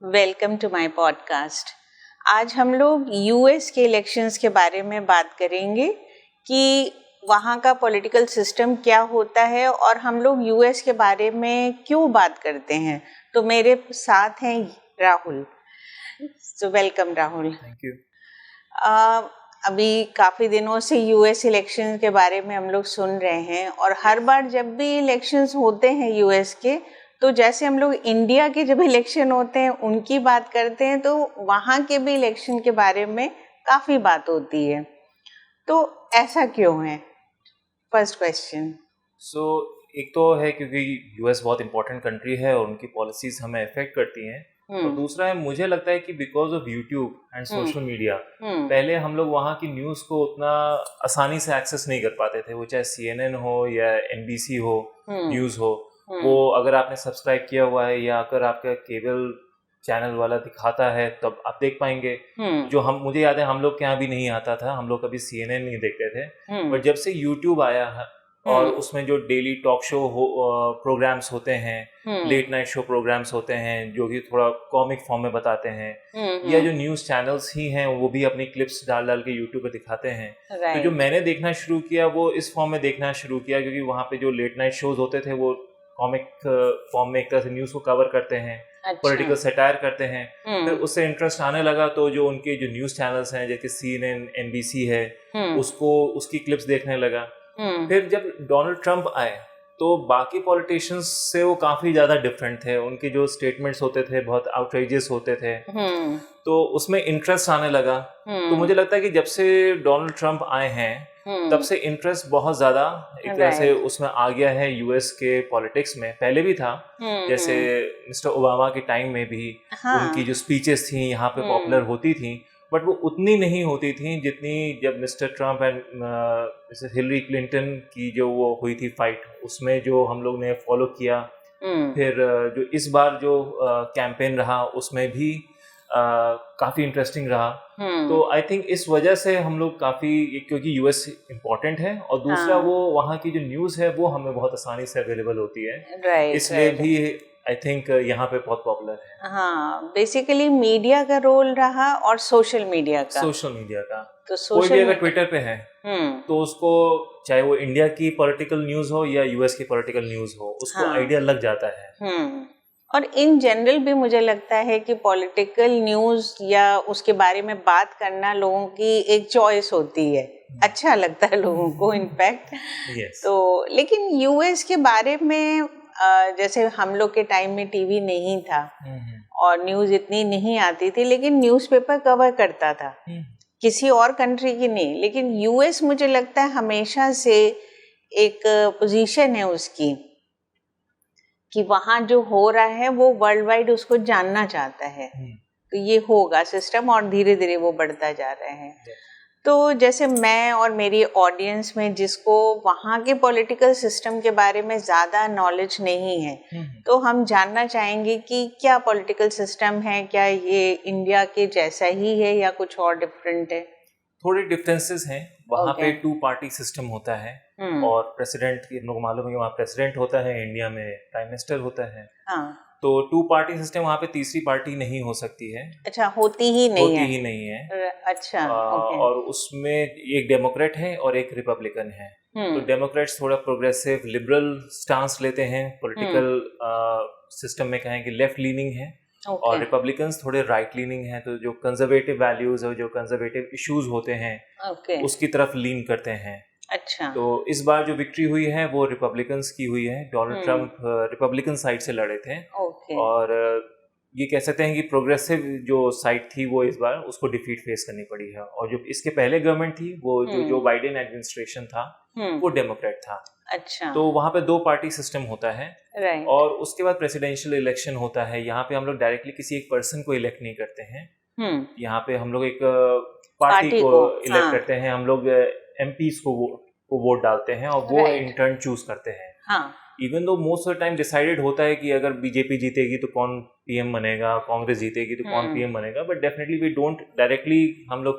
Welcome to my podcast. आज हम लोग यूएस के इलेक्शंस के बारे में बात करेंगे कि वहाँ का पॉलिटिकल सिस्टम क्या होता है और हम लोग यूएस के बारे में क्यों बात करते हैं। तो मेरे साथ हैं Rahul. So welcome Rahul. Thank you. अभी काफ़ी दिनों से यूएस इलेक्शन के बारे में हम लोग सुन रहे हैं और हर बार जब भी इलेक्शंस होते हैं यूएस के, तो जैसे हम लोग इंडिया के जब इलेक्शन होते हैं उनकी बात करते हैं, तो वहाँ के भी इलेक्शन के बारे में काफ़ी बात होती है। तो ऐसा क्यों है? First question. एक तो है क्योंकि यूएस बहुत इंपॉर्टेंट कंट्री है और उनकी पॉलिसीज हमें अफेक्ट करती हैं। और दूसरा है, मुझे लगता है कि because of YouTube and social media पहले हम लोग वहाँ की न्यूज़ को उतना आसानी से एक्सेस नहीं कर पाते थे। वो चाहे CNN हो या NBC हो, न्यूज़ हो, वो अगर आपने सब्सक्राइब किया हुआ है या अगर आपका केबल चैनल वाला दिखाता है तब आप देख पाएंगे। जो मुझे याद है हम लोग के यहाँ भी नहीं आता था, हम लोग कभी CNN नहीं देखते थे। पर जब से यूट्यूब आया है और उसमें जो डेली टॉक शो प्रोग्राम्स होते हैं, लेट नाइट शो प्रोग्राम्स होते हैं जो कि थोड़ा कॉमिक फॉर्म में बताते हैं, या जो न्यूज़ चैनल्स ही हैं वो भी अपनी क्लिप्स डाल डाल के यूट्यूब पे दिखाते हैं। तो जो मैंने देखना शुरू किया वो इस फॉर्म में देखना शुरू किया, क्योंकि वहाँ पे जो लेट नाइट शोज होते थे वो कॉमिक फॉर्म में एक तरह से न्यूज़ को कवर करते हैं, पॉलिटिकल सेटायर करते हैं। फिर उससे इंटरेस्ट आने लगा, तो जो उनके जो न्यूज़ चैनल्स हैं जैसे CNN, NBC है, उसकी क्लिप्स देखने लगा। फिर जब डोनाल्ड ट्रंप आए तो बाकी पॉलिटिशियंस से वो काफ़ी ज़्यादा डिफरेंट थे। उनके जो स्टेटमेंट्स होते थे बहुत आउटरेजियस होते थे, तो उसमें इंटरेस्ट आने लगा। तो मुझे लगता है कि जब से डोनाल्ड ट्रंप आए हैं तब से इंटरेस्ट बहुत ज़्यादा एक तरह से उसमें आ गया है यूएस के पॉलिटिक्स में। पहले भी था, जैसे मिस्टर ओबामा के टाइम में भी उनकी जो स्पीचेस थी यहाँ पे पॉपुलर होती थी, बट वो उतनी नहीं होती थी जितनी जब mister Trump and Mrs Hillary Clinton की जो वो हुई थी फाइट, उसमें जो हम लोग ने फॉलो किया। फिर जो इस बार जो कैंपेन रहा उसमें भी काफ़ी इंटरेस्टिंग रहा। तो आई थिंक इस वजह से हम लोग काफ़ी, क्योंकि यूएस इम्पोर्टेंट है और दूसरा वो वहाँ की जो न्यूज़ है वो हमें बहुत आसानी से अवेलेबल होती है, इसलिए भी आई थिंक यहाँ पे बहुत पॉपुलर है। हाँ, बेसिकली मीडिया का रोल रहा और सोशल मीडिया का। तो कोई भी अगर ट्विटर पे है तो उसको, चाहे वो इंडिया की पॉलिटिकल न्यूज़ हो या यूएस की पॉलिटिकल न्यूज़ हो, उसको आइडिया लग जाता है। और इन जनरल भी मुझे लगता है कि पॉलिटिकल न्यूज़ या उसके बारे में बात करना लोगों की एक चॉइस होती है, अच्छा लगता है लोगों को इनफैक्ट। तो लेकिन यूएस के बारे में जैसे हम लोग के टाइम में टीवी नहीं था और न्यूज़ इतनी नहीं आती थी, लेकिन न्यूज़पेपर कवर करता था, किसी और कंट्री की नहीं। लेकिन यूएस मुझे लगता है हमेशा से एक पोजीशन है उसकी कि वहाँ जो हो रहा है वो वर्ल्ड वाइड उसको जानना चाहता है। तो ये होगा सिस्टम और धीरे धीरे वो बढ़ता जा रहे हैं। तो जैसे मैं और मेरी ऑडियंस में जिसको वहाँ के पॉलिटिकल सिस्टम के बारे में ज़्यादा नॉलेज नहीं है, तो हम जानना चाहेंगे कि क्या पॉलिटिकल सिस्टम है, क्या ये इंडिया के जैसा ही है या कुछ और डिफरेंट है? थोड़े डिफरेंसेस हैं। वहाँ पे 2 पार्टी सिस्टम होता है और प्रेसिडेंट, लोग मालूम है कि वहाँ प्रेसिडेंट होता है, इंडिया में प्राइम मिनिस्टर होता है। तो 2 पार्टी सिस्टम, वहाँ पे तीसरी पार्टी नहीं हो सकती है। अच्छा, होती ही नहीं है। अच्छा, और उसमें एक डेमोक्रेट है और एक रिपब्लिकन है। तो डेमोक्रेट्स थोड़ा प्रोग्रेसिव लिबरल स्टांस लेते हैं, पॉलिटिकल सिस्टम में कहें कि लेफ्ट लीनिंग है, और रिपब्लिकन्स थोड़े राइट लीनिंग हैं। तो जो कंजर्वेटिव वैल्यूज और जो कंजर्वेटिव इश्यूज होते हैं उसकी तरफ लीन करते हैं। अच्छा। तो इस बार जो विक्ट्री हुई है वो रिपब्लिकन्स की हुई है। डोनाल्ड ट्रंप रिपब्लिकन साइड से लड़े थे और ये कह सकते हैं कि प्रोग्रेसिव जो साइड थी वो इस बार उसको डिफीट फेस करनी पड़ी है। और जो इसके पहले गवर्नमेंट थी वो जो बाइडेन एडमिनिस्ट्रेशन था वो डेमोक्रेट था। अच्छा। तो वहाँ पे 2 पार्टी सिस्टम होता है। और उसके बाद प्रेसिडेंशियल इलेक्शन होता है। यहाँ पे हम लोग डायरेक्टली किसी एक पर्सन को इलेक्ट नहीं करते हैं। यहाँ पे हम लोग एक पार्टी को इलेक्ट करते हैं। हम लोग MPs को वोट डालते हैं और वो इन टर्न चूज करते हैं। Even though most of the time decided होता है कि अगर बीजेपी जीतेगी तो कौन PM बनेगा, कांग्रेस जीतेगी तो कौन PM बनेगा, but definitely we don't directly हम लोग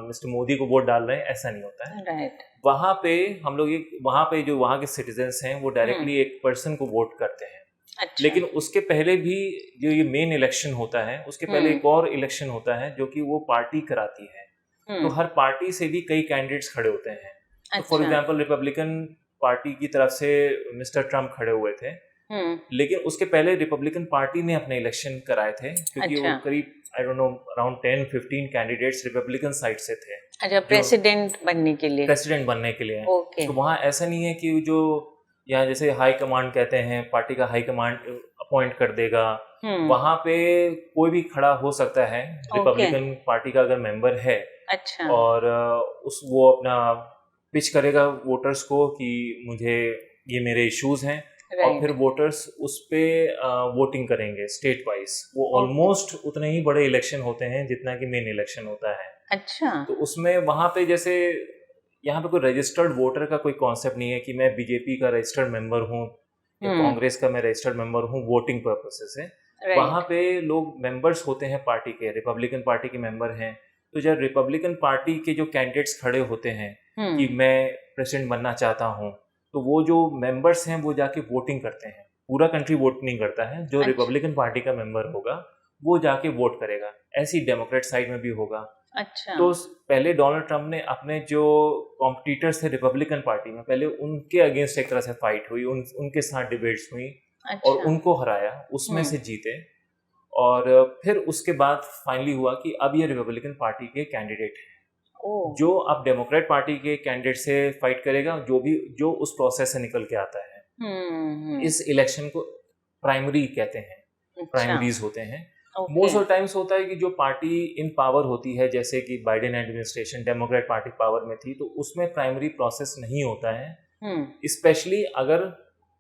मिस्टर मोदी को वोट डाल रहे हैं, ऐसा नहीं होता है। वहाँ पे हम लोग वहाँ पे जो वहाँ के सिटीजन्स हैं वो डायरेक्टली एक पर्सन को वोट करते हैं। अच्छा। लेकिन उसके पहले भी जो ये मेन इलेक्शन होता है उसके पहले एक और इलेक्शन होता है जो कि वो पार्टी कराती है। तो हर पार्टी से भी कई कैंडिडेट्स खड़े होते हैं। तो फॉर एग्जांपल रिपब्लिकन पार्टी की तरफ से मिस्टर ट्रम्प खड़े हुए थे, लेकिन उसके पहले रिपब्लिकन पार्टी ने अपने इलेक्शन कराए थे, क्योंकि वो करीब I don't know around 10-15 candidates Republican side से थे। अच्छा, प्रेसिडेंट बनने के लिए। प्रेसिडेंट बनने के लिए। तो वहाँ ऐसा नहीं है कि जो यहाँ जैसे हाई कमांड कहते हैं, पार्टी का हाई कमांड अपॉइंट कर देगा, वहाँ पे कोई भी खड़ा हो सकता है रिपब्लिकन पार्टी का अगर मेंबर है। अच्छा। और वो अपना पिच करेगा वोटर्स को कि मुझे ये मेरे इश्यूज हैं, और फिर वोटर्स उस पे वोटिंग करेंगे स्टेट वाइज। वो ऑलमोस्ट उतने ही बड़े इलेक्शन होते हैं जितना कि मेन इलेक्शन होता है। अच्छा। तो उसमें वहाँ पे जैसे यहाँ पे कोई रजिस्टर्ड वोटर का कोई कॉन्सेप्ट नहीं है कि मैं बीजेपी का रजिस्टर्ड मेंबर हूँ या कांग्रेस का मैं रजिस्टर्ड मेंबर हूँ वोटिंग पर्पसेस से। वहाँ पे लोग मेंबर्स होते हैं पार्टी के, रिपब्लिकन पार्टी के मेंबर हैं। तो जब रिपब्लिकन पार्टी के जो कैंडिडेट्स खड़े होते हैं कि मैं प्रेसिडेंट बनना चाहता हूँ, तो वो जो मेंबर्स हैं वो जाके वोटिंग करते हैं। पूरा कंट्री वोट नहीं करता है, जो रिपब्लिकन पार्टी का मेंबर होगा वो जाके वोट करेगा। ऐसी डेमोक्रेट साइड में भी होगा। अच्छा। तो पहले डोनाल्ड ट्रम्प ने अपने जो कॉम्पिटिटर्स थे रिपब्लिकन पार्टी में, पहले उनके अगेंस्ट एक तरह से फाइट हुई, उनके साथ डिबेट्स हुई। अच्छा। और उनको हराया, उसमें से जीते। और फिर उसके बाद फाइनली हुआ कि अब ये रिपब्लिकन पार्टी के कैंडिडेट हैं। जो अब डेमोक्रेट पार्टी के कैंडिडेट से फाइट करेगा, जो उस प्रोसेस से निकल के आता है। इस इलेक्शन को प्राइमरी कहते हैं। अच्छा। प्राइमरीज होते हैं। मोस्ट ऑफ टाइम्स होता है कि जो पार्टी इन पावर होती है, जैसे कि Biden administration Democrat party power में थी, तो उसमें प्राइमरी प्रोसेस नहीं होता है। स्पेशली अगर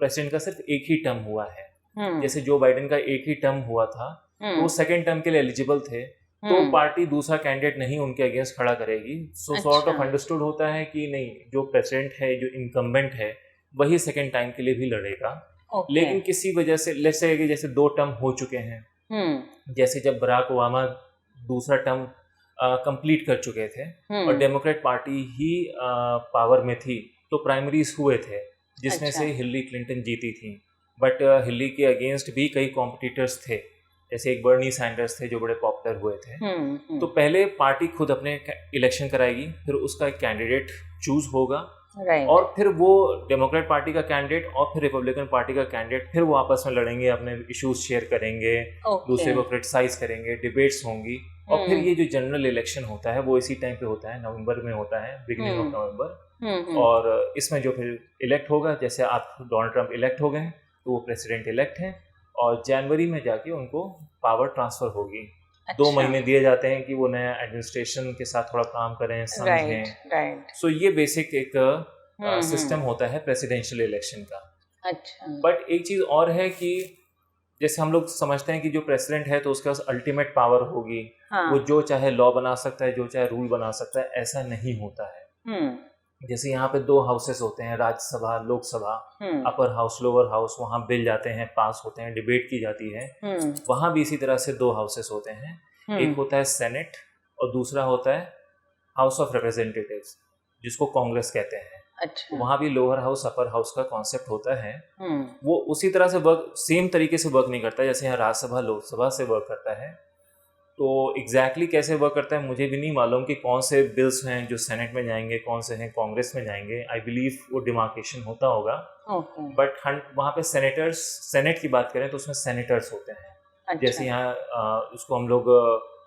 प्रेसिडेंट का सिर्फ एक ही टर्म हुआ है। जैसे जो बाइडेन का एक ही टर्म हुआ था, तो वो सेकेंड टर्म के लिए एलिजिबल थे, तो पार्टी दूसरा कैंडिडेट नहीं उनके अगेंस्ट खड़ा करेगी। सो सॉर्ट ऑफ अंडरस्टूड होता है कि नहीं, जो प्रेसिडेंट है, जो इनकम्बेंट है, वही सेकेंड टाइम के लिए भी लड़ेगा। लेकिन किसी वजह से लेट्स से जैसे 2 टर्म हो चुके हैं, जैसे जब बराक ओबामा दूसरा टर्म कंप्लीट कर चुके थे और डेमोक्रेट पार्टी ही पावर में थी, तो प्राइमरीज हुए थे जिसमें से हिलरी क्लिंटन जीती थी। बट हिलरी के अगेंस्ट भी कई कॉम्पिटिटर्स थे, जैसे एक बर्नी सैंडर्स थे जो बड़े पॉपुलर हुए थे। तो पहले पार्टी खुद अपने इलेक्शन कराएगी, फिर उसका एक कैंडिडेट चूज होगा, और फिर वो डेमोक्रेट पार्टी का कैंडिडेट और फिर रिपब्लिकन पार्टी का कैंडिडेट, फिर वो आपस में लड़ेंगे, अपने इश्यूज शेयर करेंगे, दूसरे को क्रिटिसाइज करेंगे, डिबेट्स होंगी, और फिर ये जो जनरल इलेक्शन होता है वो इसी टाइम पे होता है, नवंबर में होता है, बिगिनिंग ऑफ नवंबर। और इसमें जो फिर इलेक्ट होगा, जैसे आप डोनाल्ड ट्रम्प इलेक्ट हो गए तो वो प्रेसिडेंट इलेक्ट हैं, और जनवरी में जाके उनको पावर ट्रांसफर होगी। 2 महीने दिए जाते हैं कि वो नया एडमिनिस्ट्रेशन के साथ थोड़ा काम करें, समझें। सो ये बेसिक एक सिस्टम होता है प्रेसिडेंशियल इलेक्शन का। अच्छा। बट एक चीज और है कि जैसे हम लोग समझते हैं कि जो प्रेसिडेंट है तो उसके पास अल्टीमेट पावर होगी। हाँ। वो जो चाहे लॉ बना सकता है, जो चाहे रूल बना सकता है, ऐसा नहीं होता है। जैसे यहाँ पे 2 हाउसेस होते हैं, Rajya Sabha, Lok Sabha, upper house, lower house. वहाँ बिल जाते हैं, पास होते हैं, डिबेट की जाती है। वहाँ भी इसी तरह से 2 हाउसेस होते हैं। एक होता है सेनेट और दूसरा होता है हाउस ऑफ रिप्रेजेंटेटिव्स, जिसको कांग्रेस कहते हैं। अच्छा। वहाँ भी लोअर हाउस अपर हाउस का कॉन्सेप्ट होता है। वो उसी तरह से वर्क, सेम तरीके से वर्क नहीं करता जैसे यहाँ राज्यसभा लोकसभा से वर्क करता है। तो एग्जैक्टली कैसे वर्क करता है मुझे भी नहीं मालूम कि कौन से बिल्स हैं जो सेनेट में जाएंगे, कौन से हैं कांग्रेस में जाएंगे। आई बिलीव वो डिमार्केशन होता होगा। बट वहाँ पे सेनेटर्स, सेनेट की बात करें तो उसमें सेनेटर्स होते हैं। अच्छा। जैसे यहाँ उसको हम लोग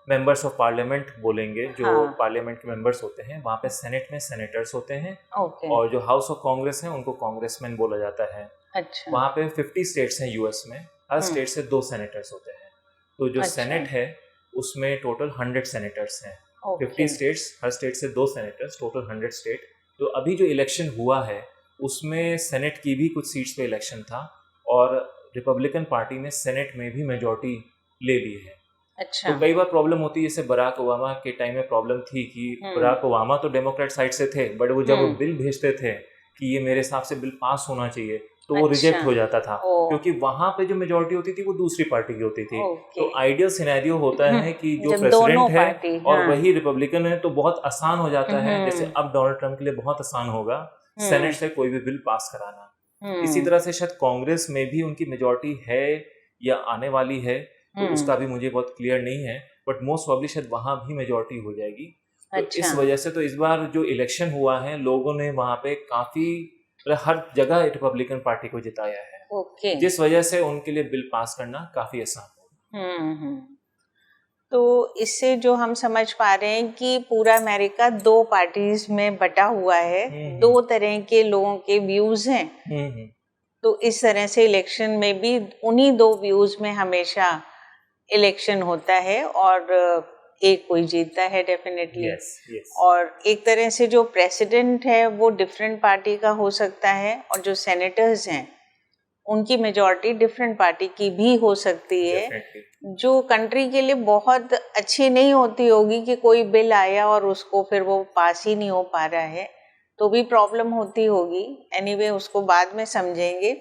मेंबर्स ऑफ पार्लियामेंट बोलेंगे, जो हाँ। पार्लियामेंट के मेंबर्स होते हैं। वहाँ पे सेनेट में सेनेटर्स होते हैं। और जो हाउस ऑफ कांग्रेस है उनको कांग्रेसमैन बोला जाता है। अच्छा। वहाँ पे 50 स्टेट्स हैं यूएस में, हर स्टेट से 2 सेनेटर्स होते हैं। तो जो सेनेट है उसमें टोटल 100 सेनेटर्स हैं। 50 स्टेट्स, हर स्टेट से 2 सेनेटर्स, टोटल 100 स्टेट। तो अभी जो इलेक्शन हुआ है उसमें सेनेट की भी कुछ सीट्स पे इलेक्शन था, और रिपब्लिकन पार्टी ने सेनेट में भी मेजॉरिटी ले ली है। अच्छा। तो कई बार प्रॉब्लम होती है, जैसे बराक ओबामा के टाइम में प्रॉब्लम थी कि बराक ओबामा तो डेमोक्रेट साइड से थे, बट वो जब वो बिल भेजते थे कि ये मेरे हिसाब से बिल पास होना चाहिए, तो वो रिजेक्ट हो जाता था, क्योंकि वहां पे जो मेजॉरिटी होती थी वो दूसरी पार्टी की होती थी। तो आइडियल सिनेरियो होता है कि जो प्रेसिडेंट है और वही रिपब्लिकन है, तो बहुत आसान हो जाता है। जैसे अब डोनाल्ड ट्रम्प के लिए बहुत आसान होगा सेनेट से कोई भी बिल पास कराना। इसी तरह से शायद कांग्रेस में भी उनकी मेजोरिटी है या आने वाली है, तो उसका भी मुझे बहुत क्लियर नहीं है, बट मोस्ट प्रॉब्ली शायद वहां भी मेजोरिटी हो जाएगी। तो इस वजह से तो इस बार जो इलेक्शन हुआ है, लोगों ने वहां पे काफी हर जगह रिपब्लिकन पार्टी को जिताया है, जिस वजह से उनके लिए बिल पास करना काफी आसान होगा। तो इससे जो हम समझ पा रहे हैं कि पूरा अमेरिका 2 पार्टीज में बटा हुआ है, 2 तरह के लोगों के व्यूज हैं। तो इस तरह से इलेक्शन में भी उन्हीं 2 व्यूज में हमेशा इलेक्शन होता है और एक कोई जीतता है डेफिनेटली। और एक तरह से जो प्रेसिडेंट है वो डिफरेंट पार्टी का हो सकता है, और जो सेनेटर्स हैं उनकी मेजॉरिटी डिफरेंट पार्टी की भी हो सकती है, जो कंट्री के लिए बहुत अच्छी नहीं होती होगी कि कोई बिल आया और उसको फिर वो पास ही नहीं हो पा रहा है, तो भी प्रॉब्लम होती होगी। एनीवे उसको बाद में समझेंगे।